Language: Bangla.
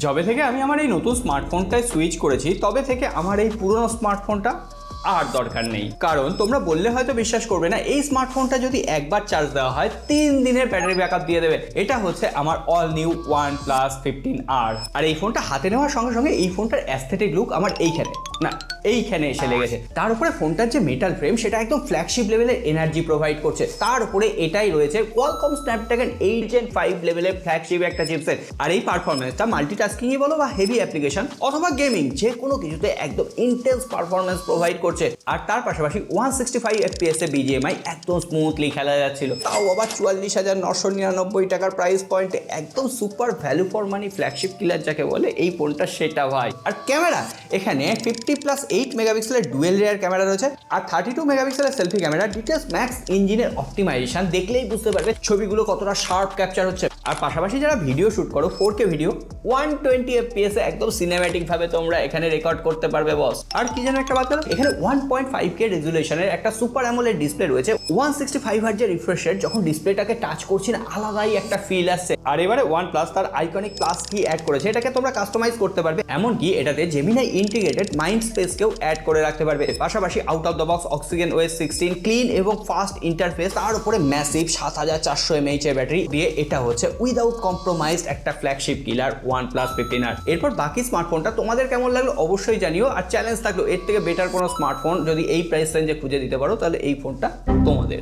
যবে থেকে আমি আমার এই নতুন স্মার্টফোনটায় সুইচ করেছি তবে থেকে আমার এই পুরনো স্মার্টফোনটা আর দরকার নেই। কারণ তোমরা বললে হয়তো বিশ্বাস করবে না, এই স্মার্টফোনটা যদি একবার চার্জ দেওয়া হয় 3 দিনের ব্যাটারি ব্যাকআপ দিয়ে দেবে। এটা হচ্ছে আমার অল নিউ OnePlus 15R। আর এই ফোনটা হাতে নেওয়ার সঙ্গে সঙ্গে এই ফোনটার অ্যাস্থেটিক লুক আমার এইখানে এসে লেগেছে। তার উপরে ফোনটার যে মেটাল ফ্রেম সেটা একদম ফ্ল্যাগশিপ লেভেলের এনার্জি প্রোভাইড করছে। তার উপরে এটাই রয়েছে কোয়ালকম স্ন্যাপড্রাগন 8 Gen 5 লেভেলের ফ্ল্যাগশিপ একটা চিপসেট। আর এই পারফরমেন্সটা মাল্টিটাস্কিংই বলো বা হেভি অ্যাপ্লিকেশন অথবা গেমিং, যে কোনো কিছুতে একদম ইন্টেন্স পারফরমেন্স প্রোভাইড করছে। আর তার পাশাপাশি 165 FPS এ BGMI একদম স্মুথলি খেলা যাচ্ছিল, তাও আবার 44,999 টাকার প্রাইস পয়েন্টে। একদম super value for money flagship killer যাকে বলে এই ফোনটা, সেটা ভাই। আর ক্যামেরা, এখানে 50+8 মেগাপিক্সেলের ডুয়েল রেয়ার ক্যামেরা রয়েছে আর 32 মেগাপিক্সেলের সেলফি ক্যামেরা। ডিটেলস ম্যাক্স ইঞ্জিনের অপটিমাইজেশন দেখলেই বুঝতে পারবে ছবিগুলো কতটা শার্প ক্যাপচার হচ্ছে। আর পাশাপাশি যারা ভিডিও শুট করো 4K ভিডিও 120 FPS এ একদম সিনেম্যাটিক ভাবে তোমরা এখানে রেকর্ড করতে পারবে বস। আর কি যেন একটা বাদ গেল, এখানে 1.5K রেজুলেশনের একটা সুপার অ্যামোলেড ডিসপ্লে রয়েছে। 165 হার্টজের রিফ্রেশ রেট, যখন ডিসপ্লেটাকে টাচ করছি না আলাদাই একটা ফিল আসছে। আর এবারে OnePlus তার আইকনিক প্লাস কি অ্যাড করেছে, এটাকে তোমরা কাস্টমাইজ করতে পারবে। এমনকি এটাতে জেমিনাই ইন্টিগ্রেটেড মাইন্ড স্পেসকেও অ্যাড করে রাখতে পারবে। পাশাপাশি out of the box Oxygen OS 16 clean এবং ফাস্ট ইন্টারফেস, তার উপরে ম্যাসিভ 7400 mAh এর ব্যাটারি দিয়ে এটা হচ্ছে উইদাউট কম্প্রোমাইজড একটা ফ্ল্যাগশিপ কিলার OnePlus 15R। এরপর বাকি স্মার্টফোনটা তোমাদের কেমন লাগলো অবশ্যই জানিও। আর চ্যালেঞ্জ থাকলো, এর থেকে বেটার কোনো স্মার্টফোন যদি এই প্রাইস রেঞ্জে খুঁজে দিতে পারো তাহলে এই ফোনটা তোমাদের।